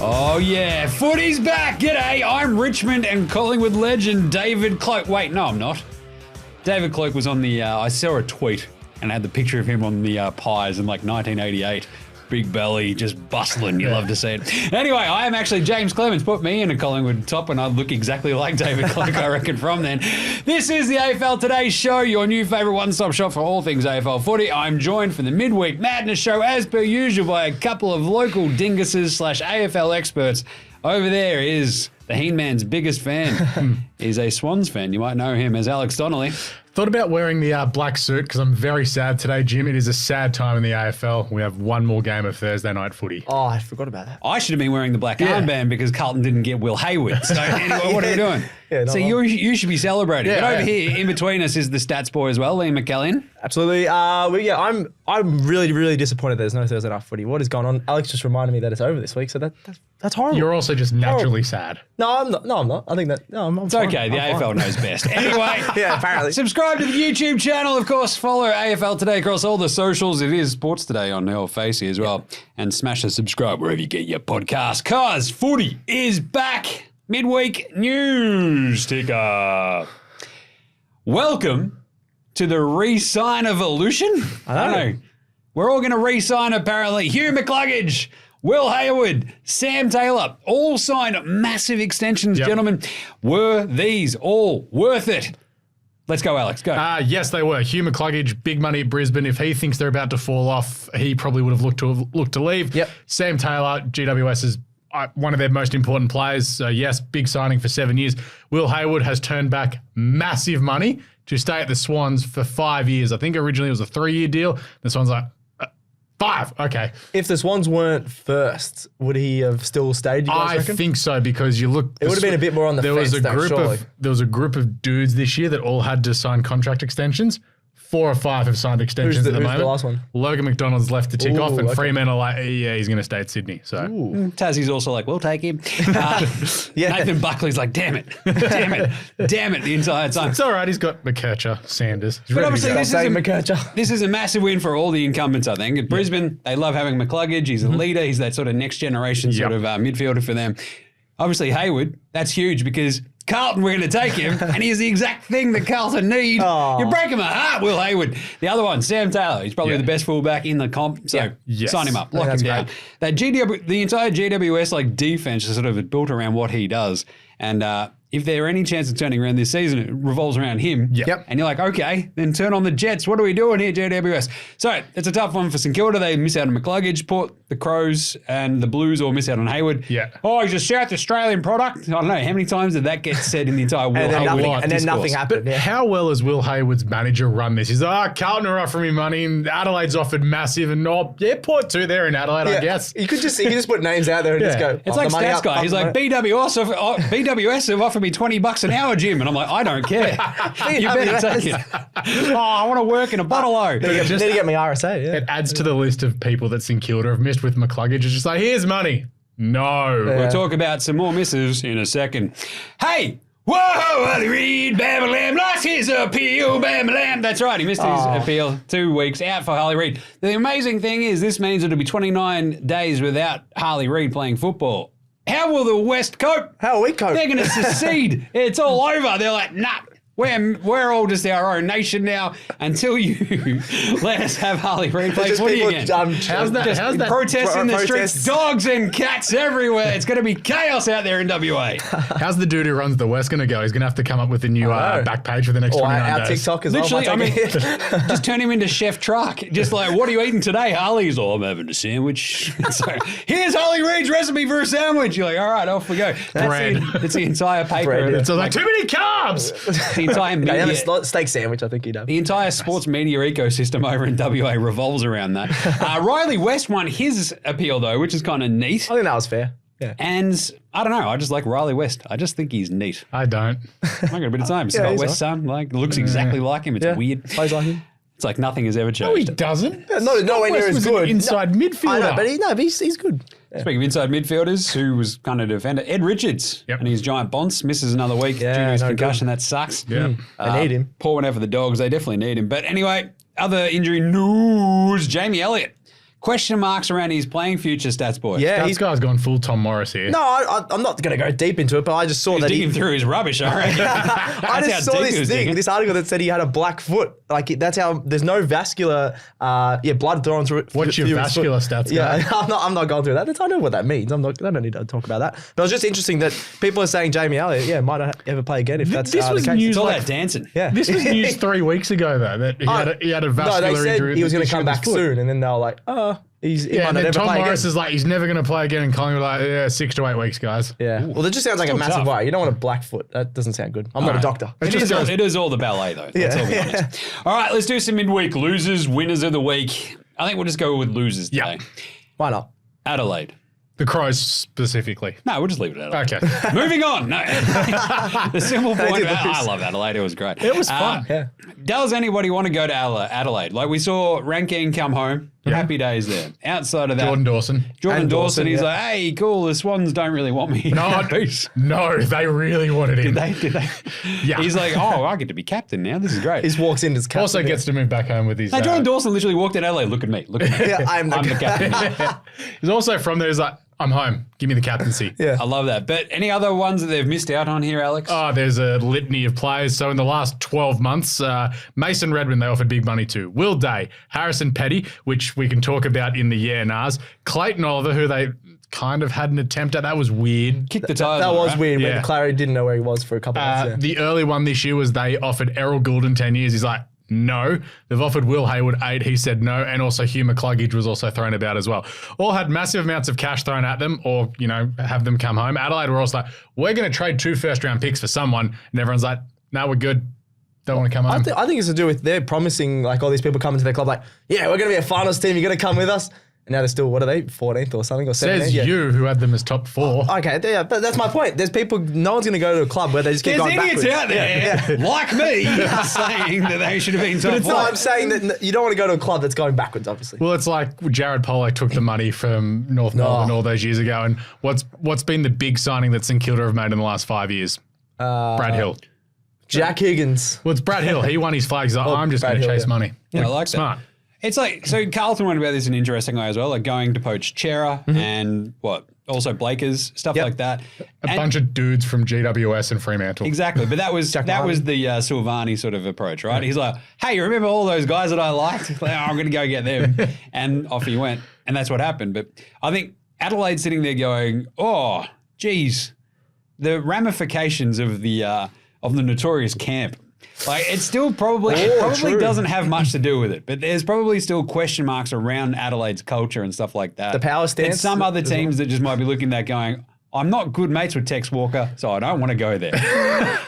Oh, yeah. Footy's back. G'day. I'm Richmond and Collingwood legend David Cloak. Wait, no, I'm not. David Cloak was on the... I saw a tweet and had the picture of him on the Pies in like 1988. Big belly, just bustling. You love to see it. Anyway, I am actually James Clemens. Put me in a Collingwood top and I look exactly like David Cloak, I reckon, from then. This is the AFL Today Show, your new favourite one-stop shop for all things AFL footy. I'm joined for the Midweek Madness Show, as per usual, by a couple of local dinguses / AFL experts. Over there is the Heen-Man's biggest fan. He's a Swans fan. You might know him as Alex Donnelly. Thought about wearing the black suit because I'm very sad today, Jim. It is a sad time in the AFL. We have one more game of Thursday night footy. Oh, I forgot about that. I should have been wearing the black armband because Carlton didn't get Will Hayward. So anyway, what are we doing? So you should be celebrating. But over here, in between us, is the stats boy as well, Liam McCallion. Absolutely. I'm really, really disappointed there's no Thursday night footy. What is going on? Alex just reminded me that it's over this week, so that's horrible. You're also just naturally sad. No, I'm not. I think that I'm It's fine. okay. The AFL knows best. Anyway, apparently. Subscribe to the YouTube channel, of course. Follow AFL Today across all the socials. It is Sports Today on our Facey as well. And smash the subscribe wherever you get your podcast. Cause footy is back. Midweek news ticker. Welcome to the re-sign evolution. I don't know. We're all going to re-sign apparently. Hugh McCluggage, Will Hayward, Sam Taylor, all signed massive extensions, gentlemen. Were these all worth it? Let's go, Alex. Go. Yes, they were. Hugh McCluggage, big money at Brisbane. If he thinks they're about to fall off, he probably would have looked to leave. Yep. Sam Taylor, GWS is one of their most important players. So yes, big signing for 7 years. Will Hayward has turned back massive money to stay at the Swans for 5 years. I think originally it was a 3-year deal. The Swans like, 5, okay. If the Swans weren't first, would he have still stayed, you guys reckon? I think so, because you look... It would have been a bit more on the fence, surely. There was a group of dudes this year that all had to sign contract extensions. 4 or 5 have signed extensions at the moment. Who's the last one? Logan McDonald's left to tick off, and okay. Fremantle are like, yeah, he's going to stay at Sydney. So Tassie's also like, we'll take him. Nathan Buckley's like, damn it, the entire time. It's all right. He's got McKercher, Sanders. He's But ready to obviously go. this is a massive win for all the incumbents, I think. At Brisbane, they love having McCluggage. He's a leader. He's that sort of next generation sort of midfielder for them. Obviously, Hayward, that's huge because Carlton were going to take him, and he's the exact thing that Carlton need. You're breaking my heart, Will Hayward. The other one, Sam Taylor. He's probably the best fullback in the comp. So sign him up, lock him down. That the entire GWS defense is sort of built around what he does, and if there are any chance of turning around this season, it revolves around him. Yep. And you're like, okay, then turn on the Jets. What are we doing here, GWS? So it's a tough one for St Kilda. They miss out on McCluggage. Port, the Crows, and the Blues all miss out on Hayward. Yeah. Oh, he's a South Australian product. I don't know. How many times did that get said in the entire Will Hayward and then nothing happened. But how well has Will Hayward's manager run this? He's like, Carlton are offering me money, and Adelaide's offered massive, and Port too there in Adelaide, I guess. You could just put names out there and just go. It's like Stats Guy. He's like, BWS have offered me $20 an hour, Jim. And I'm like, I don't care. You better take it. I want to work in a bottle-o. Need to get my RSA, It adds to the list of people that St Kilda have missed with McCluggage. It's just like, here's money. No. We'll talk about some more misses in a second. Hey! Whoa, Ollie Reid, Bam-a-lam, lost his appeal, Bam-a-lam. That's right, he missed his appeal. 2 weeks out for Harley Reid. The amazing thing is this means it'll be 29 days without Harley Reid playing football. How will the West cope? How will we cope? They're going to secede. It's all over. They're like, nah. We're all just our own nation now until you let us have Harley Reid play footy again. How's that? Protests in the streets, dogs and cats everywhere. It's going to be chaos out there in WA. How's the dude who runs the West going to go? He's going to have to come up with a new back page for the next 29 our days. TikTok as Literally, well. just turn him into Chef Truck. Just like, what are you eating today, Harley? He's all, I'm having a sandwich. So, here's Harley Reid's recipe for a sandwich. You're like, all right, off we go. It's the entire paper. It's like, too many carbs. The entire media, steak sandwich, I think he'd have. the entire sports media ecosystem over in WA revolves around that. Riley West won his appeal, though, which is kind of neat. I think that was fair. Yeah. And I don't know, I just like Riley West. I just think he's neat. I don't. I got a bit of time. Scott he's West's son, looks exactly like him. It's weird. Plays like him. It's like nothing has ever No, he changed. doesn't. Nowhere near as good. Inside midfielder. I know, but he's good. Yeah. Speaking of inside midfielders, who was kind of defender, Ed Richards and his giant bonce misses another week due to his concussion. That sucks. Yeah. They need him. Poor one out for the Dogs. They definitely need him. But anyway, other injury news, Jamie Elliott Question marks around his playing future stats, boy. Yeah, This guy's gone full Tom Morris here. No, I'm not going to go deep into it, but I just saw He's that digging through his rubbish, I reckon. I just saw this article that said he had a black foot. Like that's how there's no vascular, blood thrown through it. What's your vascular stats? Yeah, guy? I'm not going through that. I know what that means. I don't need to talk about that. But it was just interesting that people are saying Jamie Elliott, might not ever play again if that's This was the case. news It's all like- that dancing. Yeah, This was news 3 weeks ago, though, that he had a vascular no, they said injury. he was going to issue come with his back foot. soon, and then they were like, he Yeah, might and not then ever Tom play Morris again. is like, he's never going to play again, and Collingwood like, 6 to 8 weeks, guys. Yeah, well, that just sounds like a Still massive tough. worry. You don't want a black foot. That doesn't sound good. I'm not a doctor. It is all the ballet, though. Let's all be honest. All right, let's do some midweek losers, winners of the week. I think we'll just go with losers today. Why not? Adelaide. The Crows specifically. No, we'll just leave it at Adelaide. Okay. Moving on. No. The simple point did about lose. I love Adelaide. It was great. It was fun. Yeah. Does anybody want to go to Adelaide? Like we saw Rankine come home. Happy days there. Outside of that, Jordan Dawson. Jordan And Dawson, Dawson, he's yeah. like, hey, cool, the Swans don't really want me. No, Peace. no, they really wanted him. Did they? Yeah. He's like, oh, I get to be captain now. This is great. He just walks in as captain. Also gets to move back home with his. Hey, Jordan Dawson literally walked in Adelaide. Look at me. Look at me. Yeah, I'm the captain. He's also from there. He's like, I'm home. Give me the captaincy. Yeah. I love that. But any other ones that they've missed out on here, Alex? Oh, there's a litany of players. So in the last 12 months, Mason Redmond, they offered big money to. Will Day, Harrison Petty, which we can talk about in the Nars. Clayton Oliver, who they kind of had an attempt at. That was weird. Kick the tires. That on, was right? weird Yeah. when Clary didn't know where he was for a couple of months. The early one this year was they offered Errol Goulden 10 years. He's like, no. They've offered Will Hayward 8. He said no. And also Hugh McCluggage was also thrown about as well. All had massive amounts of cash thrown at them or, have them come home. Adelaide were also like, we're going to trade 2 first-round picks for someone. And everyone's like, no, we're good. Don't want to come home. I think it's to do with they're promising like all these people coming to their club like, yeah, we're going to be a finals team. You're going to come with us. And now they're still, what are they, 14th or something or 17th? Says you, who had them as top 4. Okay, yeah, but that's my point. There's people, no one's going to go to a club where they just keep There's going idiots backwards. out there like me saying that they should have been top No, I'm saying that you don't want to go to a club that's going backwards, obviously. Well, it's like Jared Pollock took the money from North Melbourne all those years ago. And what's been the big signing that St Kilda have made in the last 5 years? Brad Hill. Jack Higgins. Well, it's Brad Hill. He won his flag. He's like, I'm just Brad going to Hill, chase yeah. money. Yeah, I like Smart. that. It's like, so Carlton went about this in an interesting way as well, like going to poach Chera and also Blakers, stuff Yep. like that. A bunch of dudes from GWS and Fremantle. Exactly, but that was the Silvani sort of approach, right? He's like, hey, remember all those guys that I liked? Like, I'm going to go get them. And off he went. And that's what happened. But I think Adelaide's sitting there going, oh, geez, the ramifications of the notorious camp. Like it still probably true. doesn't have much to do with it, but there's probably still question marks around Adelaide's culture and stuff like that. The power stance And some other as teams that just might be looking at that going, I'm not good mates with Tex Walker, so I don't want to go there.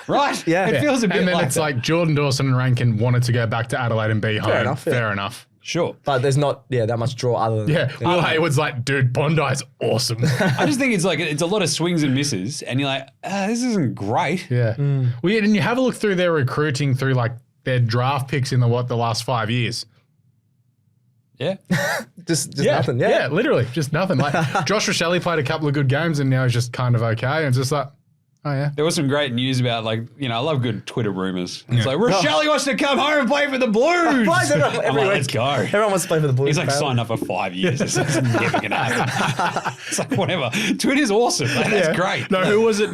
Right? Yeah. It feels a bit And then like it's that. like Jordan Dawson and Rankin wanted to go back to Adelaide and be home. enough, yeah. Fair enough. Sure. But there's not, that much draw other than Yeah. Will Hayward's like, dude, Bondi's awesome. I just think it's like it's a lot of swings and misses, and you're like, this isn't great. Yeah. Well, yeah, and you have a look through their recruiting through like their draft picks in the last 5 years. Yeah. Just nothing. Yeah. Yeah, literally. Just nothing. Like Josh Rochelle played a couple of good games and now he's just kind of okay. And it's just like, oh yeah. There was some great news about I love good Twitter rumors. It's like, Rochelle wants to come home and play for the Blues. Why is everyone- I'm every like, week? let's go. Everyone wants to play for the Blues. He's like apparently. signed up for 5 years. It's never going to happen. It's like, whatever. Twitter's awesome. Like, that's great. No, who was it?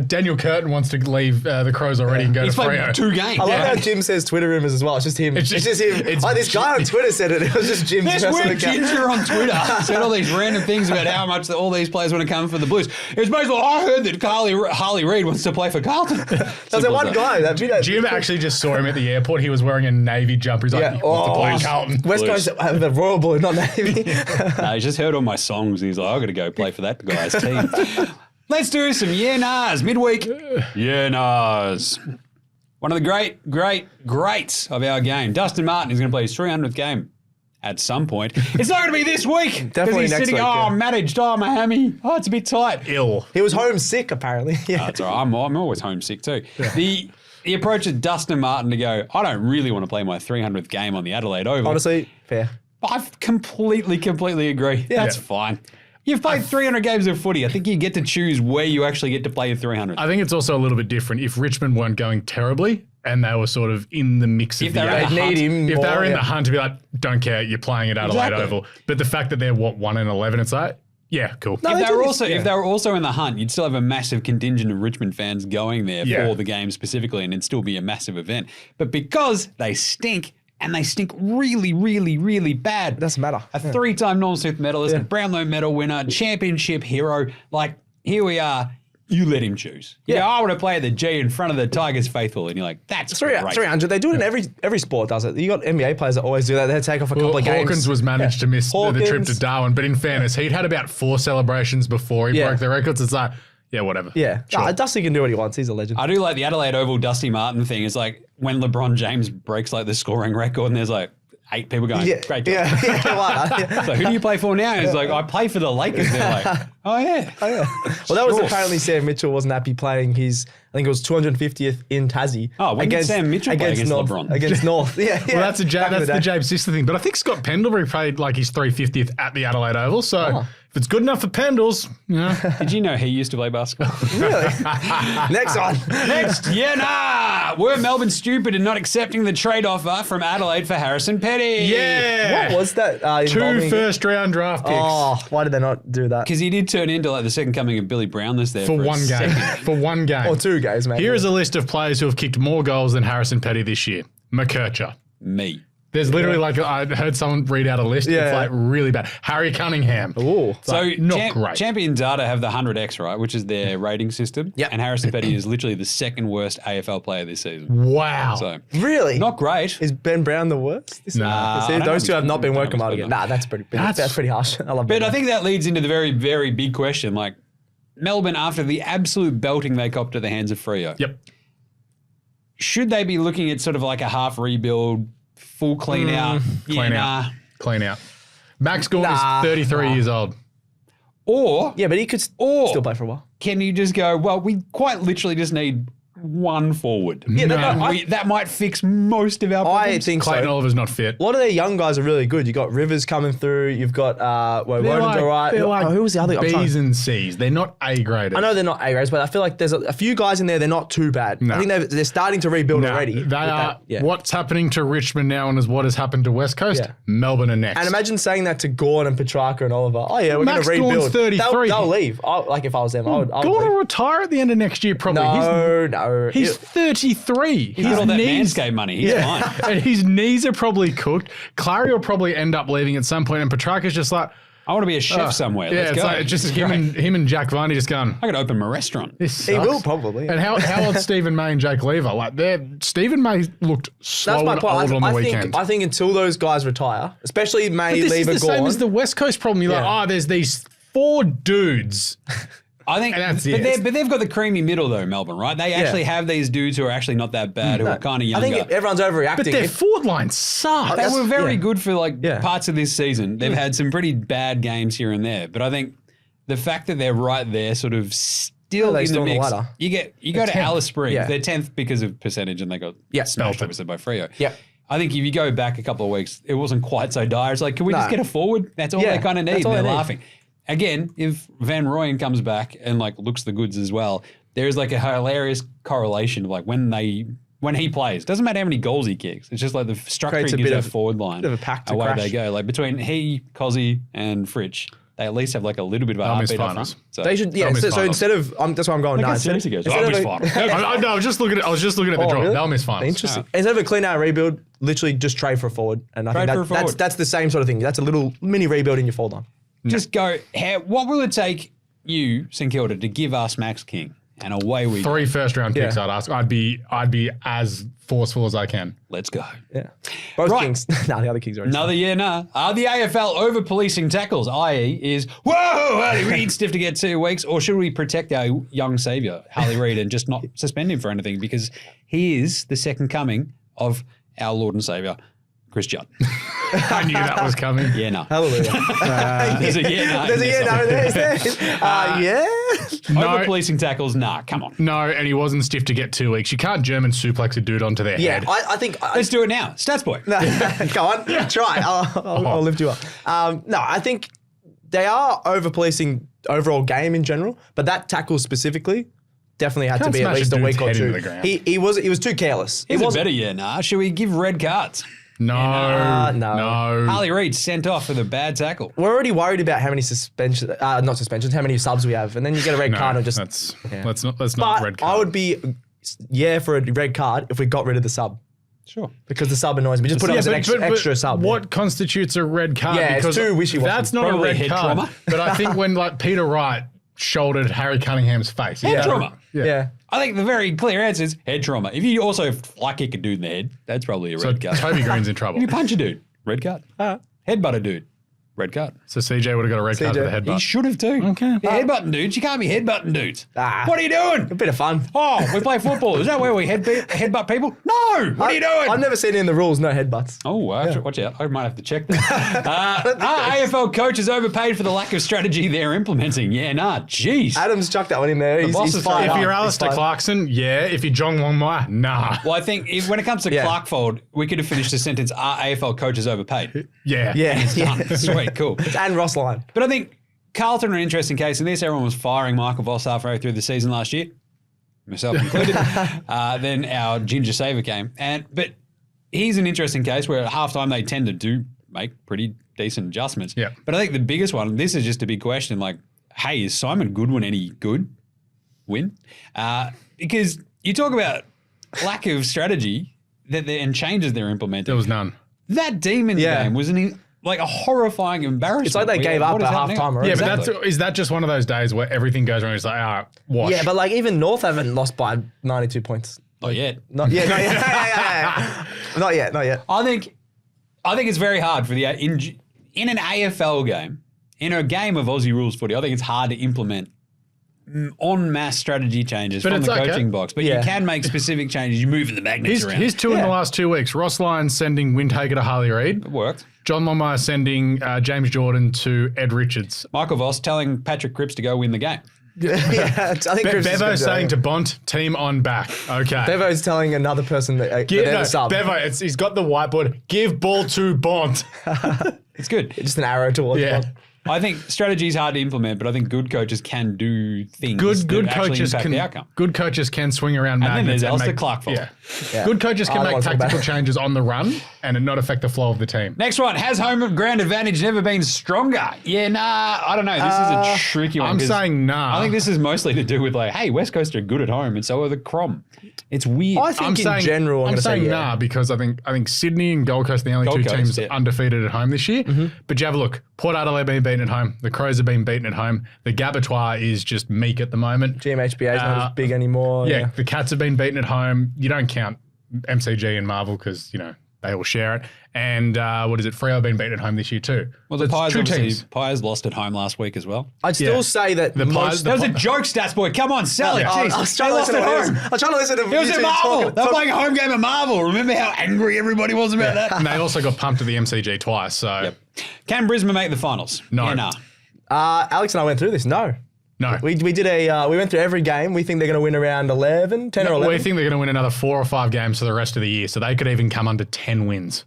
Daniel Curtin wants to leave the Crows already and go He's to played Freo. 2 games. I love how Jim says Twitter rumors as well. It's just him. It's just- just him. it's This guy on Twitter said it. It was just Jim's This personal weird account. ginger on Twitter said all these random things about how much all these players want to come for the Blues. It's basically, I heard that Harley Reid wants to play for Carlton. There's that one guy. That video. Jim actually just saw him at the airport. He was wearing a Navy jumper. He's like, he wants to play Carlton. West Blues. Coast have the Royal Blue, not Navy. He's just heard all my songs and he's like, I've got to go play for that guy's team. Let's do some Nars midweek. Nars. One of the greats of our game. Dustin Martin is going to play his 300th game at some point. It's not going to be this week. Because Definitely he's next sitting, week, yeah. I'm managed. Oh, my hammy. Oh, it's a bit tight. Ill. He was homesick, apparently. Yeah. That's all right. I'm always homesick too. The approach of Dustin Martin to go, I don't really want to play my 300th game on the Adelaide Oval. Honestly, fair. I completely agree. That's fine. You've played 300 games of footy. I think you get to choose where you actually get to play your 300. I think it's also a little bit different. If Richmond weren't going terribly, and they were sort of in the mix of If the they're in eight. the Need him If more, they were in yeah. the hunt to be like, don't care, you're playing at Adelaide Exactly. Oval. But the fact that they're 1-11, it's like, yeah, cool. No, If they they, were do also, this- if they were also in the hunt, you'd still have a massive contingent of Richmond fans going there Yeah. for the game specifically, and it'd still be a massive event. But because they stink, and they stink really, really, really bad. It doesn't matter. A three-time Norm Smith medalist, a Brownlow medal winner, championship hero. Like, here we are. You let him choose. Yeah, I want to play the G in front of the Tigers faithful. And you're like, that's great. 300. They do it in every sport, does it? You got NBA players that always do that. They take off a couple of games. Hawkins was managed to miss the trip to Hawkins. Darwin, but in fairness, he'd had about 4 celebrations before he Yeah. broke the records. It's like, yeah, whatever. Yeah. Sure. Nah, Dusty can do what he wants. He's a legend. I do like the Adelaide Oval Dusty Martin thing. It's like when LeBron James breaks like the scoring record and there's like 8 people going, yeah. great job. Yeah. Why not? So who do you play for now? It's like, I play for the Lakers. They're like, oh yeah. Well, that was Sure. apparently Sam Mitchell wasn't happy playing his, I think it was 250th in Tassie. Oh, when did Sam Mitchell play against North, LeBron? Against North. Yeah. Well, that's Back in the day. James Sister thing. But I think Scott Pendlebury played like his 350th at the Adelaide Oval. So Oh. if it's good enough for Pendles, you know. Did you know he used to play basketball? Really? Next one. Next, were Melbourne stupid in not accepting the trade offer from Adelaide for Harrison Petty? Yeah. What was that? 2 involving- first-round draft picks Oh, why did they not do that? Because he did turn into like the second coming of Billy Brownless there for a one game. second. For one game. Or 2 games, maybe. Here is a list of players who have kicked more goals than Harrison Petty this year. McKercher. Me. There's literally like, I heard someone read out a list. Yeah. It's like really bad. Harry Cunningham. Ooh. It's like, not great. Champion Data have the 100X, right, which is their rating system. Yep. And Harrison Petty is literally the second worst AFL player this season. Wow. So Really? not great. Is Ben Brown the worst? This Nah, season? I don't Those know two have not been if he's working hard good again. enough. Nah, that's pretty harsh. I love Ben But I Brown. think that leads into the very, very big question. Like, Melbourne, after the absolute belting they copped at the hands of Freo, Yep. should they be looking at sort of like a half rebuild, full clean out? Clean out. Clean out. Max Gawn Nah, is 33 years old. Or Yeah, but he could Or- still play for a while. can you just go, well, we quite literally just need one forward. Yeah, That might fix most of our I problems. think Clayton so. Oliver's not fit. A lot of their young guys are really good. You got Rivers coming through. You've got Woden's all right. they're like Who was the other guy? I'm trying- B's and C's. They're not A graded. I know they're not A grades, but I feel like there's a few guys in there. They're not too bad. No. I think they're starting to rebuild No, already. they with are. that. Yeah. What's happening to Richmond now and is what has happened to West Coast? Yeah. Melbourne are next. And imagine saying that to Gordon and Petrarca and Oliver. Oh yeah, we're Max going to Gawn's rebuild. 33. They'll leave. Like if I was them, I would Gawn leave. will retire at the end of next year, probably. No. He's 33. He's got all that Manscaped money. He's fine. And his knees are probably cooked. Clary will probably end up leaving at some point, and Petrarca's just like, I want to be a chef somewhere. yeah, Let's it's go. like just This is him and Jack Varney just going. I could open my restaurant. This He sucks. will probably. And how old's Stephen May and Jake Lever? Like Stephen May looked so That's my old point. on the weekend. I think until those guys retire, especially May, This is Lever, the same Gawn. as the West Coast problem. You're Yeah. like, there's these 4 dudes. I think, And that's but, it. but they've got the creamy middle though, Melbourne, right? They actually have these dudes who are actually not that bad, who are kind of I younger. think everyone's overreacting. But their If- forward line sucks. They were very yeah. good for like Yeah. parts of this season. They've had some pretty bad games here and there, but I think the fact that they're right there, sort of still they're in still the on the mix. ladder. You go to 10th. Alice Springs. Yeah. They're 10th because of percentage, and they got smashed belted. obviously by Freo. Yeah. I think if you go back a couple of weeks, it wasn't quite so dire. It's like, can we just No. get a forward? That's all Yeah, they kind of that's need. all They're they need. laughing. Again, if Van Rooyen comes back and like looks the goods as well, there's like a hilarious correlation of like when he plays. Doesn't matter how many goals he kicks. It's just like the structure Creates he a gives bit that of- forward line. bit of a pack to away crash. they go. Like between he, Cozzy, and Fritsch, they at least have like a little bit of a They'll miss heartbeat off finals. them. So They should, yeah. They'll miss So finals. instead of, that's why I'm going. Look No, how instead, serious he goes. instead I'll of miss a- finals. No, I was just looking at the draw. really? They'll miss finals. Interesting. Instead of a clean out rebuild, literally just trade for a forward, and I Trade think for a forward. that's the same sort of thing. That's a little mini rebuild in your forward line. just go. What will it take you, St Kilda, to give us Max King? And away we go. 3 first-round picks, Yeah. I'd ask. I'd be as forceful as I can. Let's go. Yeah. Both Right. Kings. No, the other Kings are Another year, nah. Are the AFL over policing tackles? I.e., is whoa, Harley Reid stiff to get 2 weeks, or should we protect our young saviour, Harley Reid, and just not suspend him for anything because he is the second coming of our Lord and Saviour, Chris Judd. I knew that was coming. Yeah, no. Hallelujah. There's a yeah, no. There's a yeah, no, there's yeah. Over policing tackles, nah. Come on. No, and he wasn't stiff to get 2 weeks. You can't German suplex a dude onto their Yeah, head. I think. Let's do it now. Stats boy. Go on, try. I'll lift you up. No, I think they are over policing overall game in general, but that tackle specifically, definitely had to Can't be at smash least a a dude's week or head into two. the ground. He was too careless. Here's It a wasn't- better year, nah. Should we give red cards? No, no. Harley Reid sent off for the bad tackle. We're already worried about how many suspensions, not suspensions, how many subs we have, and then you get a red card and just. Let's not red But card. I would be, for a red card if we got rid of the sub Sure. because the sub annoys me. Just put it as an extra sub. What constitutes a red card? Yeah, it's because too wishy-washy. That's not Probably a red head card. trauma. But I think when like Peter Wright shouldered Harry Cunningham's face. Head trauma. Yeah. I think the very clear answer is head trauma. If you also fly kick a dude in the head, that's probably a So red card. Toby Green's in trouble. If you punch a dude, red card. Headbutt a dude, red card. So CJ would have got a red card for the CJ. He headbutt. should have too. Okay. You're headbutting dudes. You can't be headbutting dudes. Ah. What are you doing? A bit of fun. Oh, we play football. Is that where we headbutt people? No. What are you doing? I've never seen it in the rules, no headbutts. Oh, watch out. I might have to check that. Are AFL coaches overpaid for the lack of strategy they're implementing? Yeah, nah, jeez. Adam's chucked that one in there. boss He's is fired throwing If up. you're He's Alistair fired- Clarkson, yeah. If you're John Longmire, nah. Well, I think when it comes to Yeah. Clarkfold, we could have finished the sentence, are AFL coaches overpaid? Yeah. Yeah. Done. Sweet, cool. And Ross Lyon. But I think Carlton are an interesting case in this. Everyone was firing Michael Voss halfway through the season last year, myself included. Then our Ginger Saver came. But he's an interesting case where at halftime they tend to do make pretty decent adjustments. Yeah. But I think the biggest one, this is just a big question, like, hey, is Simon Goodwin any good? Win? Because you talk about lack of strategy and changes they're implementing. There was none. That Demons Yeah. game was like a horrifying embarrassment. It's like they gave up What is at happening? halftime already. Yeah, Exactly. but is that just one of those days where everything goes wrong? It's like, all right, watch. Yeah, but like even North haven't lost by 92 points. Not yet. Not yet. Not yet. Not yet. I think it's very hard for in an AFL game, in a game of Aussie rules footy. I think it's hard to implement en masse strategy changes But from it's the okay. coaching box. But you Yeah. can make specific changes. You move the magnets around. Here's two in Yeah. the last 2 weeks. Ross Lyon sending Windhager to Harley Reid. It worked. John Longmire sending James Jordan to Ed Richards. Michael Voss telling Patrick Cripps to go win the game. Yeah, I think Chris is Bevo gonna do saying it. to Bont, team on back. Okay. Bevo's telling another person that they're the sub. Bevo, he's got the whiteboard. Give ball to Bont. It's good. Just an arrow towards Yeah. one. I think strategy is hard to implement, but I think good coaches can do things Good that actually coaches impact can the outcome. good coaches can swing around then magnets there's Alistair make Clarkford. Yeah. Good coaches I can don't make wanna talk about tactical it. changes on the run and it not affect the flow of the team. Next one, has home ground advantage never been stronger? Yeah, nah, I don't know. This is a tricky one. I'm 'cause saying nah. I think this is mostly to do with like, hey, West Coast are good at home and so are the Crom. It's weird. I think in general, I'm I'm going to say saying yeah. nah because I think Sydney and Gold Coast are the only Gold two Coast, teams yeah. undefeated at home this year. But you have a look. Port Adelaide been beaten at home. The Crows have been beaten at home. The Gabatoir is just meek at the moment. GMHBA is not as big anymore. Yeah, the Cats have been beaten at home. You don't count MCG and Marvel because they all share it. And what is it? Freo have been beaten at home this year too. well, So the it's Pies two obviously, teams. Pies lost at home last week as well. I'd still Yeah. say that The most. Pies- That was a joke, Stats Boy. Come on, sell it. Yeah. I Jeez. was trying They to lost listen at to home. I was trying to listen to It was you at two Marvel. talk- They were playing a home game at Marvel. Remember how angry everybody was about that? And they also got pumped at the MCG twice. So Can Brisbane make the finals? No. Yeah, nah. Alex and I went through this. No. no. We did we went through every game. We think they're going to win around 11, 10 or 11. We think they're going to win another 4 or 5 games for the rest of the year. So they could even come under 10 wins.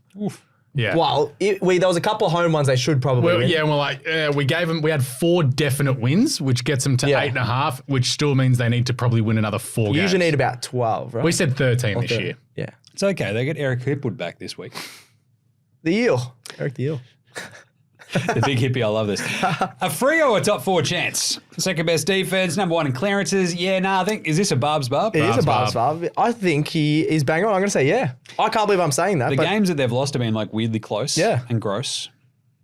Yeah. Well, there was a couple of home ones they should probably Well, win. yeah, well, we had 4 definite wins, which gets them to Yeah. 8.5, which still means they need to probably win another 4 You games. usually need about 12, right? We said 13 this year. Yeah. It's okay. They get Eric Hipwood back this week. The Eel. Eric the Eel. The big hippie. I love this. A Freo, a top 4 chance. Second best defense, number 1 in clearances. Yeah, nah, I think, is this a Barb's Barb? It is a Barb's Barb's Barb. I think he is bang on. I'm going to say yeah. I can't believe I'm saying that. The but games that they've lost have been like weirdly close and gross.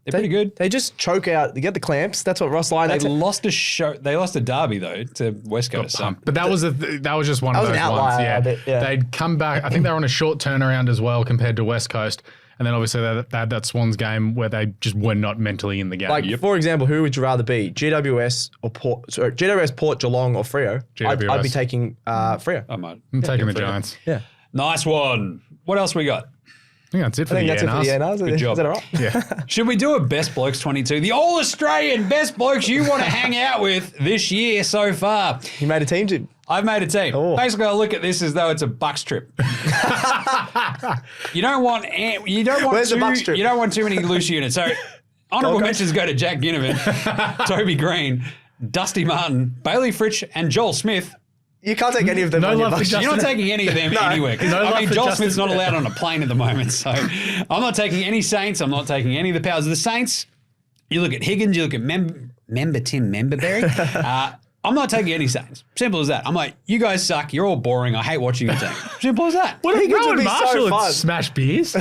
They're pretty good. They just choke out. They get the clamps. That's what Ross Lyon. They That's it. lost They lost a derby though to West Coast. So. But that was just one of was those an outlier ones. Yeah. a bit, yeah. They'd come back. I think they were on a short turnaround as well compared to West Coast. And then obviously they had that Swans game where they just were not mentally in the game. Like, for example, who would you rather be? GWS or Port? Sorry, GWS, Port, Geelong, or Freo? I'd be GWS. taking Freo. I might. I'm taking the Giants. Yeah. Nice one. What else we got? I think that's it for I think the that's it for the ANRs. ANRs. Good job. Is that all right? Yeah. Should we do a best blokes 22? The all Australian best blokes you want to hang out with this year so far. You made a team, Jim. I've made a team. Oh. Basically, I look at this as though it's a Bucks trip. You don't want Where's the Bucks trip? You don't want too many loose units. So honourable Gold Coast. mentions go to Jack Ginnivan, Toby Green, Dusty Martin, Bailey Fritsch, and Joel Smith. You can't take any of them No on your love for bus. Justin. You're not taking any of them anywhere. Because No love I mean, for Joel Justin. Smith's not allowed on a plane at the moment. So I'm not taking any Saints. I'm not taking any of the powers of the Saints. You look at Higgins, you look at Member Tim Memberberry. I'm not taking any Saints. Simple as that. I'm like, you guys suck. You're all boring. I hate watching your team. Simple as that. What if Higgins would Rowan be so Marshall fun. would smash beers?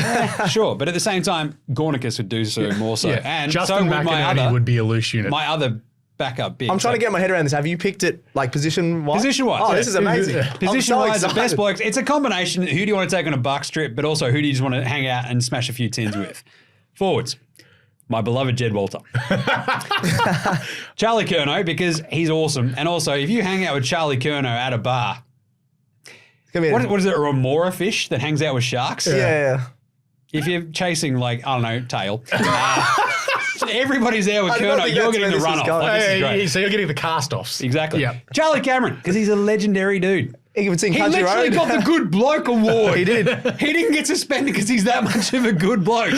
Sure, but at the same time, Gornicus would do so more so. And Justin so would my McInerney would be a loose unit. my other backup big. I'm trying to get my head around this. Have you picked it like position-wise? Position-wise, Oh, yeah. this is amazing. Yeah. I'm Position-wise, so the best excited. blokes. It's a combination. Who do you want to take on a buck strip, but also who do you just want to hang out and smash a few tins with? Forwards. My beloved Jed Walter. Charlie Curnow, because he's awesome. And also, if you hang out with Charlie Curnow at a bar, Come here. what is it, a remora fish that hangs out with sharks? Yeah. If you're chasing, like, I don't know, tail, everybody's there with I don't Curnow. think You're that's getting the where this is runoff. going. Like, this is great. So you're getting the cast-offs. Exactly. Yeah. Charlie Cameron, because he's a legendary dude. He would sing He Country literally Road. got the Good Bloke Award. He did. He didn't get suspended because he's that much of a good bloke.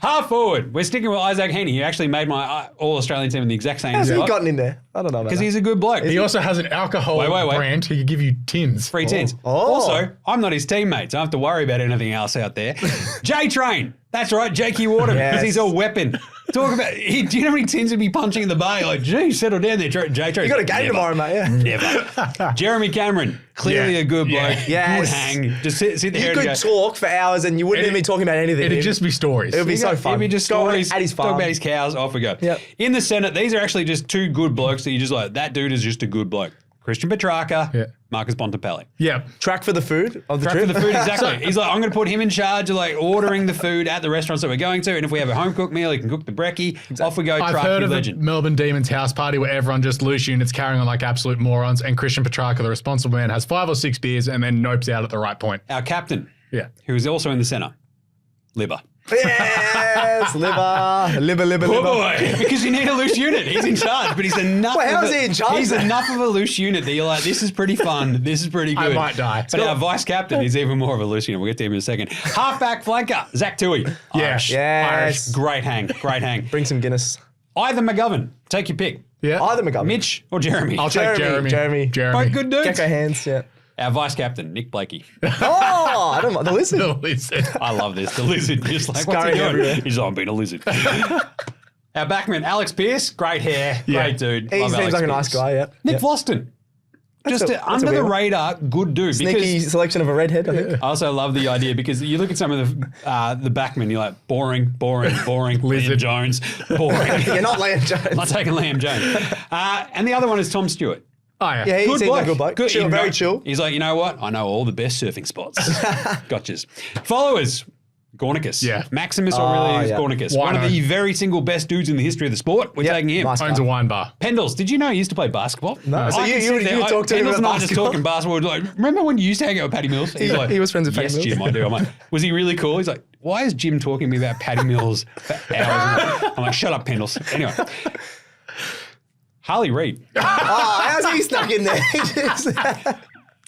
Half forward, we're sticking with Isaac Heaney. He actually made my All-Australian team in the exact same How's he spot gotten in there? I don't know about because that. he's a good bloke. He also has an alcohol Wait. brand. He could give you tins. Free tins. Oh. Also, I'm not his teammate, so I don't have to worry about anything else out there. J-Train. That's right, Jakey Wharton, because Yes. he's a weapon. Talk about, do you know how many tins he'd be punching in the bay? Like, gee, settle down there, J-Train. You got a game tomorrow, mate. Yeah. Never. Jeremy Cameron, clearly Yeah. a good bloke. Yeah. Yes. Good hang. Just sit there You and could go. talk for hours and you wouldn't even be talking about anything. It'd just be stories. It would be so fun. It'd be just Go on stories. at his Talk farm. about his cows. Off we go. Yep. In the Senate, these are actually just two good blokes that you just like, that dude is just a good bloke. Christian Petrarca, Yeah. Marcus Bontempelli. Yeah. Track for the food of the Track trip. for the food, exactly. He's like, I'm going to put him in charge of like ordering the food at the restaurants that we're going to. And if we have a home cooked meal, he can cook the brekkie. Off we go. I've Truck heard of legend. the Melbourne Demons house party where everyone just loose units carrying on like absolute morons, and Christian Petrarca, the responsible man, has 5 or 6 beers and then nopes out at the right point. Our captain, Yeah. who is also in the centre, Libba. Yes, liver. Oh boy, because you need a loose unit. He's in charge, but he's enough. Wait, how of is a- he in charge He's then? enough of a loose unit that you're like, this is pretty fun. This is pretty I good. might die. But our vice captain is even more of a loose unit. We'll get to him in a second. Halfback flanker, Zach Tui. Yeah. Irish. Yes. Great hang. Great hang. Bring some Guinness. Either McGovern. Take your pick. Yeah. Either McGovern. Mitch or Jeremy. I'll take Jeremy. Jeremy. Both good dudes. Gecko hands, yeah. Our vice captain, Nick Blakey. Oh, I don't like the listen. No, listen. I love this. The lizard. Just like, what's he Scurrying doing? everywhere. He's like, I'm being a lizard. Our backman, Alex Pearce. Great hair. Yeah. Great dude. He Love seems Alex like a nice Pearce. guy, yeah. Nick Yeah. Floston. Just That's a under the weird one. radar, good dude. Sneaky Because selection of a redhead, I think. I also love the idea because you look at some of the backmen, you're like, boring. Liam Lizard. Jones, boring. You're not Liam I'm Jones. not taking Liam Jones. And the other one is Tom Stewart. Oh, yeah. Yeah, he seems like a good bloke. Chill, you very know- chill. He's like, you know what? I know all the best surfing spots. Gotchas. Followers. Gornicus. Yeah. Maximus Aurelius yeah. Gornicus. Why One of not? the very single best dudes in the history of the sport. We're Yep. taking him. Nice. Owns a wine bar. Pendles, did you know he used to play basketball? No. So I you- can you sit would- there. you would talk to him Pendles about and I just basketball? talking basketball. Like, remember when you used to hang out with Paddy Mills? He's like, he was friends with yes, Paddy Mills. Jim, I do. I'm like, was he really cool? He's like, why is Jim talking to me about Paddy Mills for hours? I'm like, shut up, Pendles. Anyway. Harley Reid. Oh, how's he stuck in there?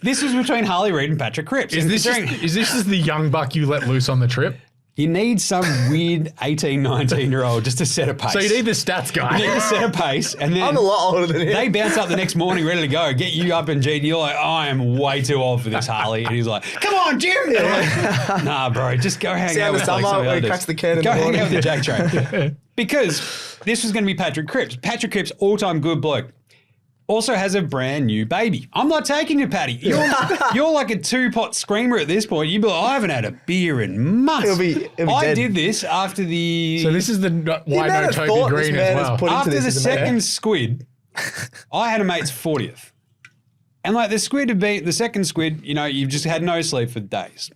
This was between Harley Reid and Patrick Cripps. Is And this considering- just the young buck you let loose on the trip? you need some weird 18, 19-year-old just to set a pace. So you need the stats You need guy. to set a pace, and then I'm a lot older than him. they bounce up the next morning ready to go, get you up and G, and you're like, I am way too old for this, Harley. And he's like, come on, Jim. And I'm like, nah, bro, just go hang See out how with the like, summer some of the where he others. cracks the can in Go the hang morning. out with the Jack Train. Because this was going to be Patrick Cripps. Patrick Cripps, all-time good bloke. Also has a brand new baby. I'm not taking you, Paddy. You're like a 2-pot screamer at this point. You'd be like, I haven't had a beer in months. It'll be I dead. did this after the So this is the why amount no of Toby thought this Green man as has well. put into after this the is amazing. second squid. I had a mate's 40th. And like the squid had been, the second squid, you know, you've just had no sleep for days.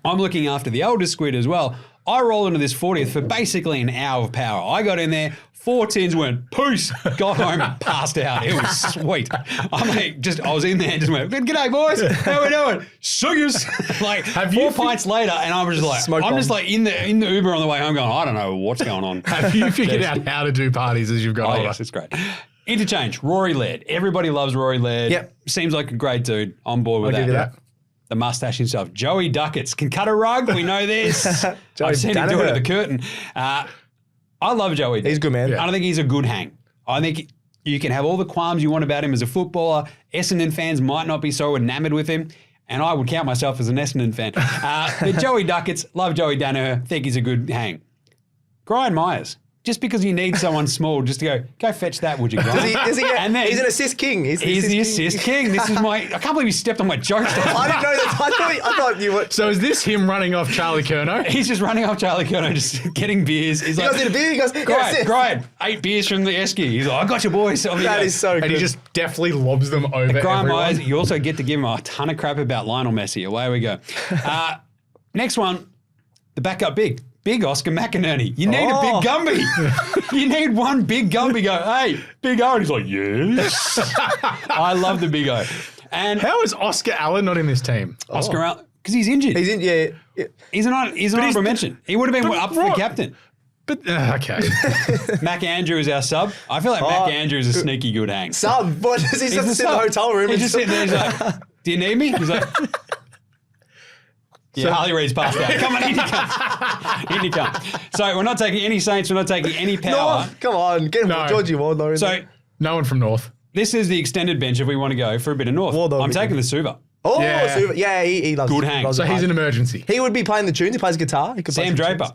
I'm looking after the oldest squid as well. I roll into this 40th for basically an hour of power. I got in there, 4 tins went, peace, got home and passed out. It was sweet. I was in there and just went, g'day boys, how we doing? Sugars. Like Have you 4 pints later and I was just like, Smoke I'm just bomb. like in the Uber on the way home going, I don't know what's going on. Have you figured out how to do parties as you've got Oh, older? yes, it's great. Interchange, Rory Laird. Everybody loves Rory Laird. Yep. Seems like a great dude. On board with I'll give you that. The mustache himself. Joey Ducats can cut a rug. We know this. Joey I've seen him do it Danaher. at the curtain. I love Joey. He's good, man. I don't think he's a good hang. I think You can have all the qualms you want about him as a footballer. Essendon fans might not be so enamored with him. And I would count myself as an Essendon fan. But Joey Duckett's, love Joey Danaher, think he's a good hang. Brian Myers. Just because you need someone small just to go fetch that, would you, Brian? And then, he's an assist king. He's the assist king. This is I can't believe he stepped on my joke. I didn't know that. I thought you were. So is this him running off Charlie Curnow? He's just running off Charlie Curnow, just getting beers. He's He like, goes in a beer. He goes, Graham, 8 beers from the Esky. He's like, I got you, boys. That is so good. And he just definitely lobs them over Graham everyone. Myers, you also get to give him a ton of crap about Lionel Messi. Away we go. Next one, the backup big Oscar McInerney. You need a big Gumby. You need one big Gumby. Go, hey, Big O. And he's like, yes. I love the Big O. And How is Oscar Allen not in this team? Oscar Allen, because he's injured. He's in. Yeah. He's an honorable mention. He would have been up for the captain. But okay. Mac Andrew is our sub. I feel like Mac Andrew is a sneaky good hang. Sub. What does he have to sit in the hotel room? He's and just sitting there. He's like, do you need me? He's like, yeah, Harley Reid's passed out. Come on, in you come. In you come. So we're not taking any Saints. We're not taking any power. No, come on, get him Georgie Wardlow in So there. No one from North. this is the extended bench if we want to go for a bit of North. Wardlow I'm would be taking the Suva. Oh, Yeah. Super. Yeah, he loves Good it. hang. Loves So it he's hard. an emergency. He would be playing the tunes. He plays guitar. He could play Sam some Draper. tunes.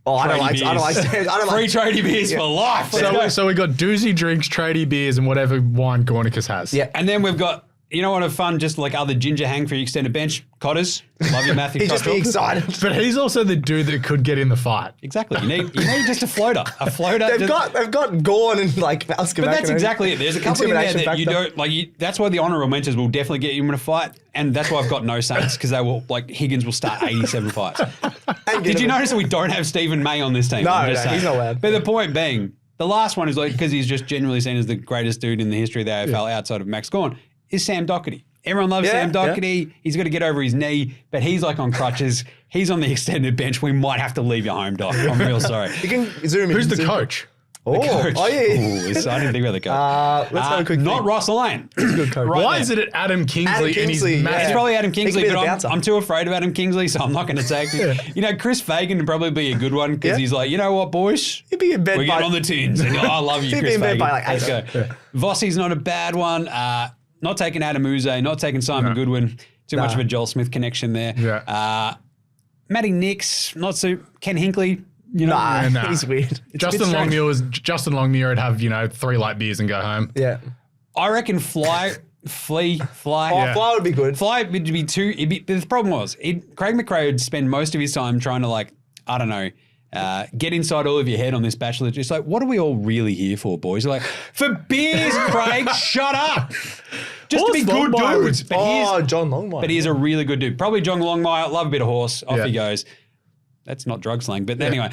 Oh, I don't Tradie like beers. Sam. I don't Free like. tradie beers for life. Let's go. So we got doozy drinks, tradie beers, and whatever wine Gornicus has. Yeah. And then we've got, you know what, a fun, just like other ginger hang for your extended bench? Cotters. Love you, Matthew. He'd just be Cottrell. excited. But he's also the dude that could get in the fight. Exactly. You need just a floater. A floater. They've got Gorn and like Oscar. But that's exactly it. There's a couple in there Intimidation that you factor. don't like. That's why the honourable mentions will definitely get you in a fight, and that's why I've got no Saints because they will like Higgins will start 87 fights. Did you notice that we don't have Stephen May on this team? No, I'm just no, saying. he's not allowed. But the point being, the last one is like because he's just generally seen as the greatest dude in the history of the AFL outside of Max Gawn is Sam Doherty. Everyone loves Sam Doherty. Yeah. He's got to get over his knee, but he's like on crutches. He's on the extended bench. We might have to leave you home, Doc. I'm real sorry. You can zoom in. Who's the zoom. coach? Oh, Coach. oh yeah. Ooh, I didn't think about the coach. Let's have a quick. Not think. Ross Lane. Good coach. Right Why there. is it at Adam Kingsley? Adam and Kingsley, he's yeah. massive? It's probably Adam He Kingsley, could be but the bouncer. I'm too afraid of Adam Kingsley, so I'm not going to take him. You know, Chris Fagan would probably be a good one because Yeah. he's like, you know what, boys? He'd be in bed We by get on the tins. And I love you, He'd be Chris in bed Fagan. by like Let's 8. go. Vossi's not a bad one. Not taking Adam Uze, not taking Simon Goodwin. Too much of a Joel Smith connection there. Yeah. Matty Nix, not so. Ken Hinkley, you know. Nah. He's weird. Justin strange. Longmuir would have 3 light beers and go home. Yeah. I reckon Fly. Oh, Yeah. Fly would be good. Fly would be too. The problem was Craig McRae would spend most of his time trying to get inside all of your head on this Bachelor. Just like, what are we all really here for, boys? You're like, for beers, Craig. Shut up. Just to be good Longmire dudes. would- Oh, John Longmire. But he is a really good dude. Probably John Longmire. Love a bit of horse. Off Yeah. he goes. That's not drug slang, but anyway.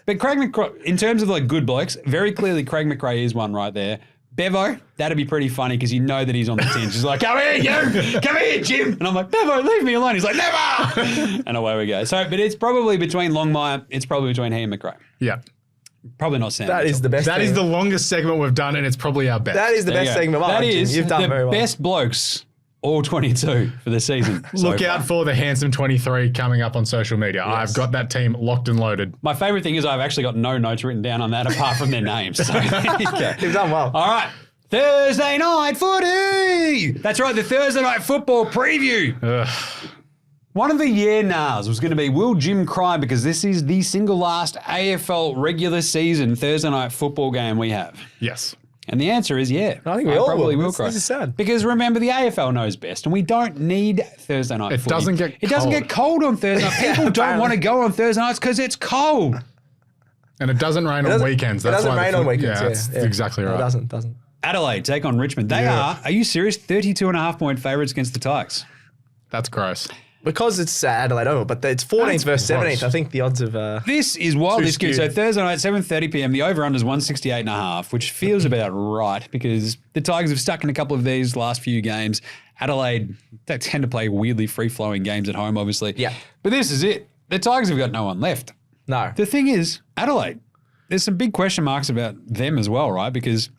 But Craig McRae, in terms of like good blokes, very clearly Craig McRae is one right there. Bevo, that'd be pretty funny because you know that he's on the tinge. He's like, come here, you! Come here, Jim! And I'm like, Bevo, leave me alone. He's like, never! And away we go. So, but it's probably between Longmire, it's probably between he and McRae. Yeah. Probably not Sam. That is the best. That is thing. the longest segment we've done, and it's probably our best. That is the There you best go. segment. Well, That Jim, is you've done the very well. best blokes, all 22 for the season. Look so out far. for the Handsome 23 coming up on social media. I've got that team locked and loaded. My favourite thing is I've actually got no notes written down on that apart from their names. So, there you go. You've done well. All right. Thursday night footy. That's right, the Thursday night football preview. One of the nars was going to be, will Jim cry because this is the single last AFL regular season Thursday night football game we have? Yes. And the answer is yeah. I think we all probably will. will This cry. is sad. Because remember, the AFL knows best, and we don't need Thursday night It footy. doesn't get It doesn't cold. get cold on Thursday night. People don't apparently. want to go on Thursday nights because it's cold. And it doesn't rain on doesn't- weekends. It That's doesn't why the rain on foot- weekends. Yeah, that's exactly No, right. It doesn't. Adelaide take on Richmond. They Yeah. are you serious? 32.5 point favourites against the Tigers. That's gross. Because it's Adelaide Oval, but it's 14th versus gross. 17th. I think the odds of. This is wildly Too skewed. So skewed. Thursday night, 7:30 p.m. The over/under is 168.5, which feels about right because the Tigers have stuck in a couple of these last few games. Adelaide, they tend to play weirdly free-flowing games at home, obviously. Yeah. But this is it. The Tigers have got no one left. No. The thing is, Adelaide, there's some big question marks about them as well, right? Because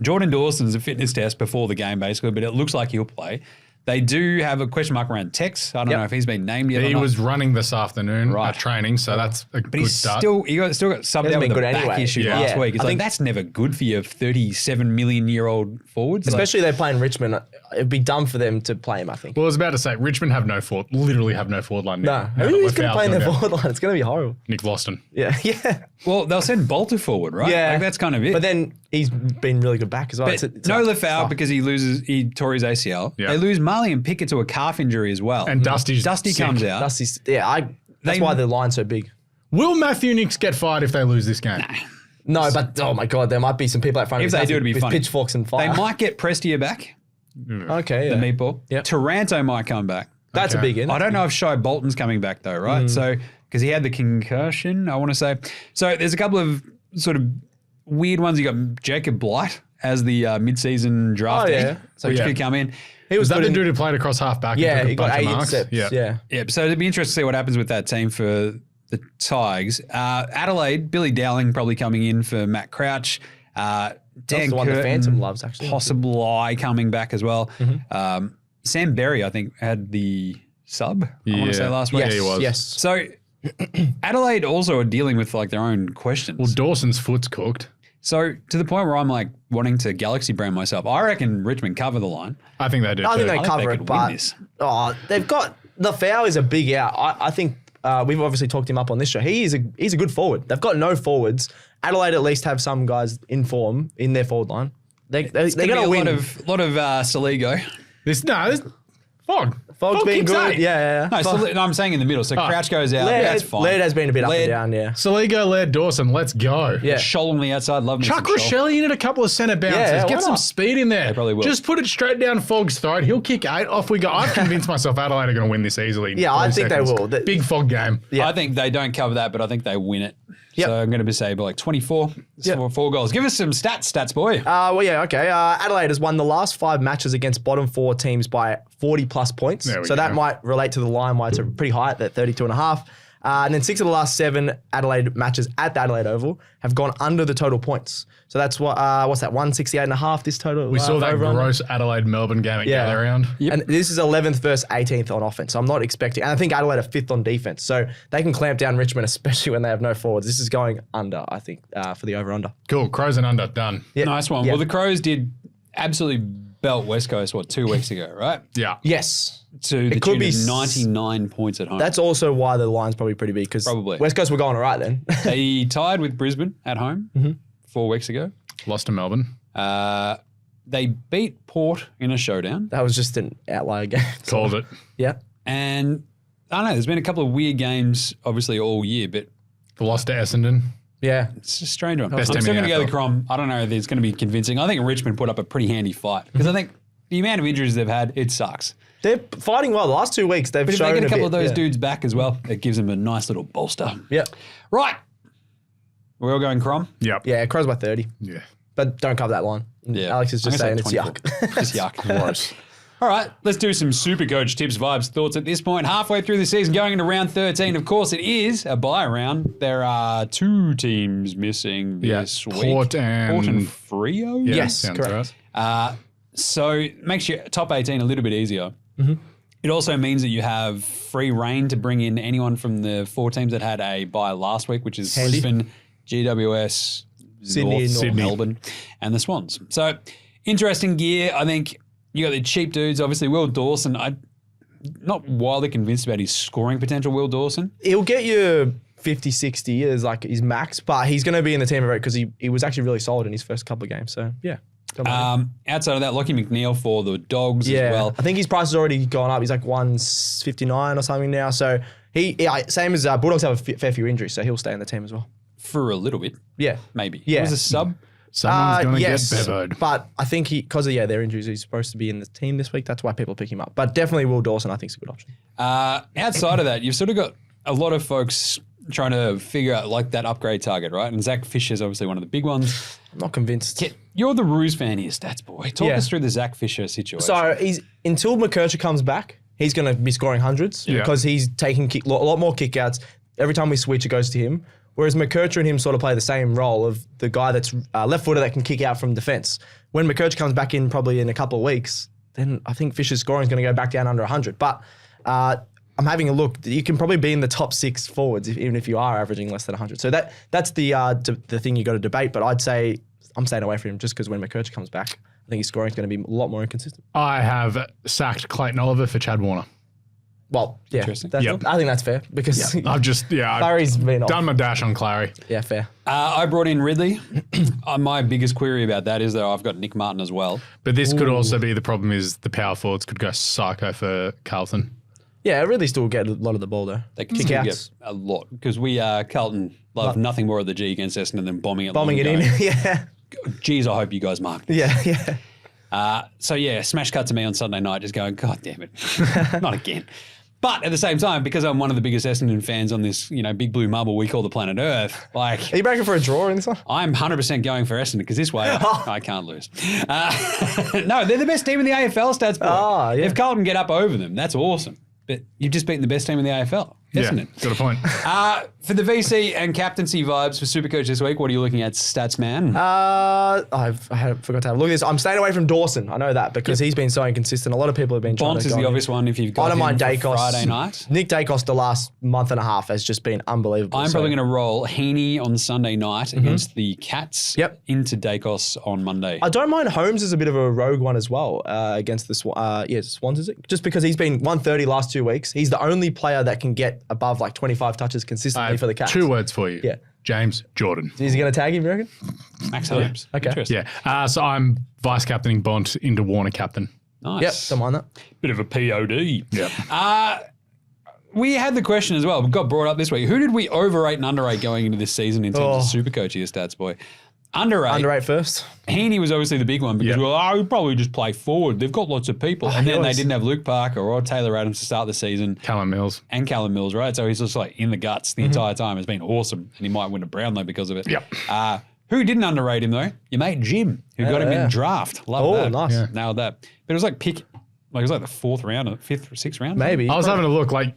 Jordan Dawson's a fitness test before the game, basically, but it looks like he'll play. They do have a question mark around Tex. I don't know if he's been named yet. He or not. was running this afternoon Right. at training, so that's a But good he's start. still still got subbed Hasn't out with been a good back anyway. issue Yeah. last Yeah. week. It's I like think- that's never good for your 37 million year old forwards. Like, Especially they're playing Richmond. It'd be dumb for them to play him, I think. Well, I was about to say, Richmond literally have no forward line. No. now Who's that going to play in Lefau's their gone down. forward line? It's going to be horrible. Nick Vlaston. Yeah. Yeah. well, they'll send Bolter forward, right? Yeah. Like, that's kind of it. But then he's been really good back as well. But It's no like- Lefau because he tore his ACL. Yeah. They lose Marley and Pickett to a calf injury as well. And Dusty comes out. That's that's They- why the line's so big. Will Matthew Nicks get fired if they lose this game? No, but oh my God, there might be some people out front If of they us do, it'd be with funny. pitchforks and fire. They might get Prestia back, Okay, the yeah. meatball. Yep. Taranto might come back. That's a Okay. big in. I don't know if Shai Bolton's coming back though, right? So because he had the concussion, I want to say. So there's a couple of sort of weird ones. You got Jacob Blight as the mid-season draft. Oh, yeah. So Yeah. he could come in. He Was that good the in- dude who played across half back? Yeah, and took he a got bunch 8 of marks? intercepts. Yeah. Yeah, so it'd be interesting to see what happens with that team for the Tigers. Adelaide, Billy Dowling probably coming in for Matt Crouch. Dan That's the one the Curtin, Phantom loves, actually. Possibly coming back as well. Sam Berry, I think, had the sub, I want to say last week. Yeah, he was. Yes. So Adelaide also are dealing with like their own questions. Well, Dawson's foot's cooked. So to the point where I'm like wanting to galaxy brand myself, I reckon Richmond cover the line. I think they do. I think too. they think cover they it, could win but this. they've got Lefau is a big out. I think we've obviously talked him up on this show. He's a good forward. They've got no forwards. Adelaide at least have some guys in form in their forward line. They're going to win. A lot of Saligo. This Fog. Fog's been kicks good. eight. Yeah. No, no, I'm saying in the middle. So Crouch goes out. That's fine. Laird has been a bit up Laird- and down. Yeah. Saligo, Laird, Dawson, let's go. Yeah. Scholl on the outside. Love me. Chuck some Scholl. Rochelle in a couple of centre bounces. Yeah, why Get some not? speed in there. They probably will. Just put it straight down Fogg's throat. He'll kick 8. Off we go. I've convinced myself Adelaide are going to win this easily. in Yeah, I 3 think they seconds. will. Big Fog game. Yeah. I think they don't cover that, but I think they win it. Yep. So I'm going to say like 24. Yep. 4 goals. Give us some stats, boy. Well, yeah, okay. Adelaide has won the last 5 matches against bottom 4 teams by 40-plus points. There we So that go. might relate to the line why it's pretty high at that 32.5. And then 6 of the last 7 Adelaide matches at the Adelaide Oval have gone under the total points. So that's what what's that, 168.5 this total? We saw that over under? gross Adelaide-Melbourne game at Gather Round. And this is 11th versus 18th on offense. So I'm not expecting, and I think Adelaide are 5th on defense. So they can clamp down Richmond, especially when they have no forwards. This is going under, I think, for the over-under. Cool. Crows and under. Done. Yeah. Nice one. Yeah. Well, the Crows did absolutely belt West Coast, 2 weeks ago, right? Yeah. Yes. To the could tune be of 99 points at home. That's also why the line's probably pretty big because Probably. West Coast were going all right then. They tied with Brisbane at home 4 weeks ago. Lost to Melbourne. They beat Port in a showdown. That was just an outlier game. Called it. Yeah. And I don't know, there's been a couple of weird games, obviously, all year, but The loss to Essendon. Yeah. it's a strange one. Best I'm team still in going to the go the NFL. Crom. I don't know if it's going to be convincing. I think Richmond put up a pretty handy fight because I think the amount of injuries they've had, it sucks. They're fighting well. The last 2 weeks, they've But if shown they get a couple bit, of those yeah. dudes back as well, it gives them a nice little bolster. Yeah. Right. We're all going Crom. Yep. Yeah, Crows by 30. Yeah. But don't cover that line. Yeah. Alex is just I'm saying gonna it's say yuck. Just yuck. Gross. All right, let's do some super coach tips, vibes, thoughts at this point. Halfway through the season, going into round 13. Of course, it is a bye round. There are 2 teams missing this week. Port and Frio? Yeah, Yes, sounds correct. right. So it makes your top 18 a little bit easier. Mm-hmm. It also means that you have free reign to bring in anyone from the 4 teams that had a bye last week, which is Handy. Brisbane, GWS, Sydney and North. Sydney. Melbourne, and the Swans. So interesting gear. I think you got the cheap dudes. Obviously, Will Dawson. I'm not wildly convinced about his scoring potential, Will Dawson. He'll get you 50, 60 as like his max, but he's going to be in the team of it because he was actually really solid in his first couple of games. So, yeah. Don't mind him. Outside of that, Lockie McNeil for the Dogs Yeah, as well. I think his price has already gone up. He's like 159 or something now. So same as Bulldogs have a fair few injuries, so he'll stay in the team as well. For a little bit, Yeah, maybe. Yeah. He was a sub. Someone's going to yes, get bevoed. but I think because of their injuries, he's supposed to be in the team this week. That's why people pick him up. But definitely Will Dawson, I think, is a good option. Outside of that, you've sort of got a lot of folks trying to figure out like that upgrade target, right? And Zach Fisher's obviously one of the big ones. I'm not convinced. You're the Roos fan here, stats boy. Talk Yeah. us through the Zach Fisher situation. So he's until McKercher comes back, he's going to be scoring hundreds Yeah. because he's taking a lot more kickouts. Every time we switch, it goes to him. Whereas McKercher and him sort of play the same role of the guy that's left footer that can kick out from defense. When McKercher comes back in probably in a couple of weeks, then I think Fisher's scoring is going to go back down under 100. But I'm having a look. You can probably be in the top 6 forwards even if you are averaging less than 100. So that's the thing you got to debate. But I'd say I'm staying away from him just because when McKercher comes back, I think his scoring is going to be a lot more inconsistent. I have sacked Clayton Oliver for Chad Warner. Well, yeah, Interesting. I think that's fair because I've Clary's been off. done my dash on Clary. Yeah, fair. I brought in Ridley. My biggest query about that is that I've got Nick Martin as well. But this could also be the problem is the power forwards could go psycho for Carlton. Yeah, really still get a lot of the ball though. They can Kick still outs. get a lot because we Carlton love nothing more of the G against Essendon than bombing it. Bombing it in. Yeah. Geez, I hope you guys marked. Yeah. So yeah, smash cut to me on Sunday night, just going, God damn it, not again. But at the same time, because I'm one of the biggest Essendon fans on this, big blue marble we call the planet Earth, like Are you breaking for a draw in this one? I'm 100% going for Essendon because this way I can't lose. No, they're the best team in the AFL, stats boy. Oh, yeah. If Carlton get up over them, that's awesome. But you've just beaten the best team in the AFL, isn't it? Got a point. For the VC and captaincy vibes for Supercoach this week, what are you looking at, stats man? I forgot to have a look at this. I'm staying away from Dawson. I know that because he's been so inconsistent. A lot of people have been trying Bonds to is go the on obvious him. one if you've got I don't him mind for Dacos. Friday night. Nick Dacos the last month and a half has just been unbelievable. I'm probably going to roll Heaney on Sunday night against the Cats Yep. into Dacos on Monday. I don't mind Holmes as a bit of a rogue one as well against the Swans, is it? Just because he's been 130 last 2 weeks. He's the only player that can get above like 25 touches consistently for the Cats. 2 words for you. Yeah. James Jordan. Is he going to tag him, you reckon? Max Holmes. Okay. Interesting. Yeah. So I'm vice captaining Bont into Warner captain. Nice. Yep, don't mind that. Bit of a POD. Yeah. We had the question as well. We got brought up this week. Who did we overrate and underrate going into this season in terms of Supercoach here, stats boy? Underrate first. Heaney was obviously the big one because Yep. he'll probably just play forward. They've got lots of people. And he then they always- didn't have Luke Parker or Taylor Adams to start the season Callum Mills. and Callum Mills, right? So he's just like in the guts the entire time. It's been awesome. And he might win a Brownlow because of it. Yep. Who didn't underrate him though? Your mate Jim, who got him yeah. in draft. Love Oh, that. nice. Yeah. Nailed that. But it was like it was like the 4th round, or 5th or 6th round. Maybe. I was having a look. Like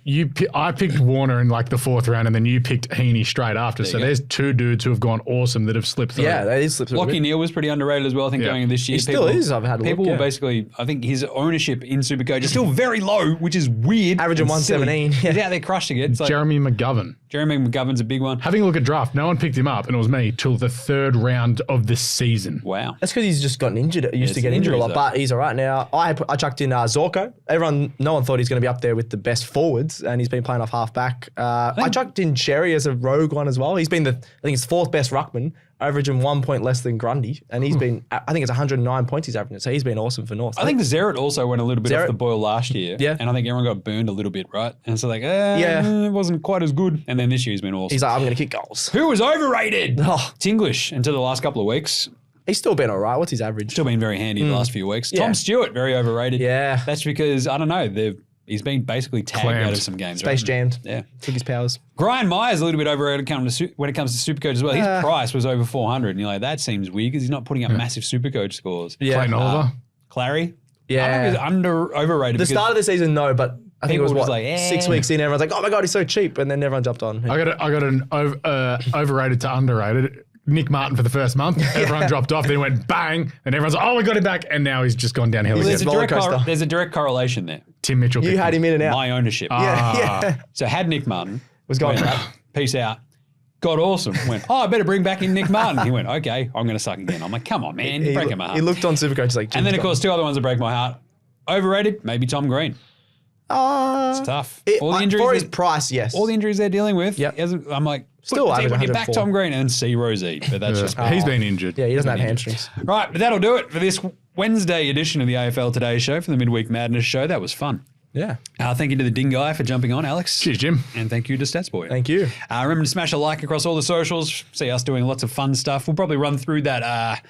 I picked Warner in like the 4th round, and then you picked Heaney straight after. So you go. there's 2 dudes who have gone awesome that have slipped through. Yeah, that is slipped through a Lockie bit. Neal was pretty underrated as well, I think, Yeah. going in this year. He still is, I've had a look, People were yeah. basically, I think his ownership in Supercoach is still very low, which is weird. Averaging and silly. 117, yeah. He's out there crushing it. It's like Jeremy McGovern. Jeremy McGovern's a big one. Having a look at draft, no one picked him up, and it was me till the 3rd round of the season. Wow. That's because he's just gotten injured. He used to get injured a lot, injuries, but he's all right now. I chucked in Zorko. No one thought he's going to be up there with the best forwards, and he's been playing off half back. I chucked in Cherry as a rogue one as well. He's been I think it's 4th best ruckman, averaging 1 point less than Grundy, and he's been, I think it's 109 points he's averaging. So he's been awesome for North. I think Zerrett also went a little bit off Zerrett- the boil last year. Yeah. And I think everyone got burned a little bit, right? And so Yeah. it wasn't quite as good. And then this year he's been awesome. he's like, I'm going to kick goals. Who was overrated? Oh. Tinglish until the last couple of weeks. He's still been all right. What's his average? Still been very handy the last few weeks. Yeah. Tom Stewart, very overrated. Yeah. That's because, I don't know, he's been basically tagged Clamped. out of some games. Space right? jammed. Yeah. Took his powers. Brian Myers a little bit overrated when it comes to Supercoach as well. His price was over 400, and you're like, that seems weird because he's not putting up massive Supercoach scores. Yeah. Clayton Oliver. Clary, Yeah. I don't know if he's overrated. The because start of the season, no, but I think it was People what, were just like, 6 weeks in, everyone's like, oh my God, he's so cheap. And then everyone jumped on him. I got an overrated to underrated. Nick Martin for the first month. Everyone dropped off. Then went bang, and everyone's like, "Oh, we got him back!" And now he's just gone downhill Well, again. there's a direct correlation there. Tim Mitchell. You picked had him in and out. My ownership. Yeah. So had Nick Martin. Was going went, crap. Peace out. Got awesome. Went, I better bring back in Nick Martin. He went, okay, I'm going to suck again. I'm like, come on, man. He, Break my heart. he looked on Supercoach like, And then, of course, 2 other ones that break my heart. Overrated, maybe Tom Green. It's tough. All the injuries. for his price, yes. all the injuries they're dealing with. Yep. I'm like, Still when average you back 104. Tom Green and see Rosie, but that's just He's been injured. yeah, he doesn't have hamstrings. right. But that'll do it for this Wednesday edition of the AFL Today Show for the Midweek Madness Show. That was fun. Yeah. Thank you to the Dingai for jumping on, Alex. Cheers, Jim. And thank you to Statsboy. Thank you. Remember to smash a like across all the socials. See us doing lots of fun stuff. We'll probably run through that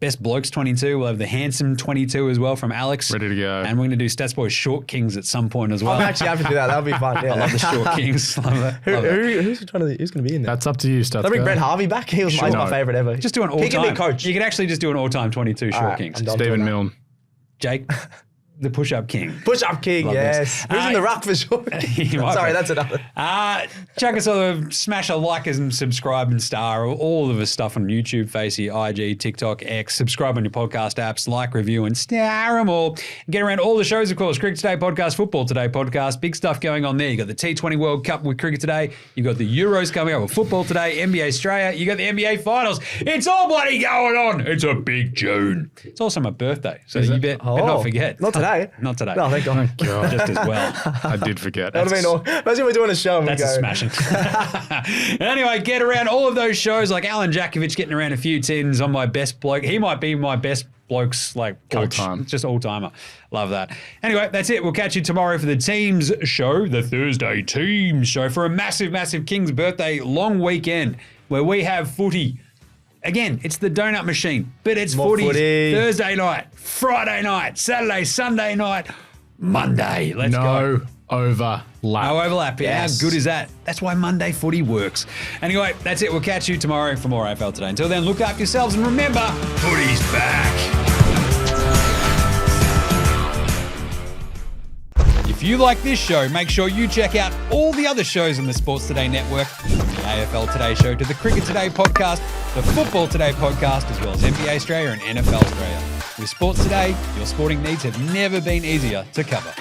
Best Blokes 22. We'll have the Handsome 22 as well from Alex. Ready to go. And we're going to do Statsboy Short Kings at some point as well. I'm actually happy to do that. That'll be fun. Yeah. I love the Short Kings. Love that. Love that. Who's going to be in there? That's up to you, Stats. They'll bring Brent Harvey back. He's my No. favourite ever. Just do an all-time. He can be coach. You could actually just do an all-time 22 Short All right, Kings. I'm done Stephen doing that. Milne. Jake, The push-up king. Push-up king, Love yes. this. Who's in the ruck for sure? He might Sorry, be. that's another. Chuck us all, smash a like and subscribe and star all of the stuff on YouTube, Facey, IG, TikTok, X. Subscribe on your podcast apps, like, review, and star them all. Get around all the shows, of course. Cricket Today podcast, Football Today podcast. Big stuff going on there. You got the T20 World Cup with Cricket Today. You got the Euros coming up with Football Today, NBA Australia. You got the NBA Finals. It's all bloody going on. It's a big June. It's also my birthday, so you better not forget. Not today. Not today. No, thank God. Just as well. I did forget. That would have been all. Imagine we're doing a show and we That's go. a smashing. Anyway, get around all of those shows like Alan Jakovic getting around a few tins on my best bloke. He might be my best bloke's like coach. All-time. Just all timer. Love that. Anyway, that's it. We'll catch you tomorrow for the teams show, the Thursday teams show for a massive, massive King's birthday long weekend where we have footy. Again, it's the donut machine, but it's More footy. footy. Thursday night, Friday night, Saturday, Sunday night, Monday. Let's go. No overlap. No overlap. Yeah, Yes. how good is that? That's why Monday footy works. Anyway, that's it. We'll catch you tomorrow for more AFL Today. Until then, look after yourselves and remember, footy's back. If you like this show, make sure you check out all the other shows on the Sports Today network, from the AFL Today show to the Cricket Today podcast, the Football Today podcast, as well as NBA Australia and NFL Australia. With Sports Today, your sporting needs have never been easier to cover.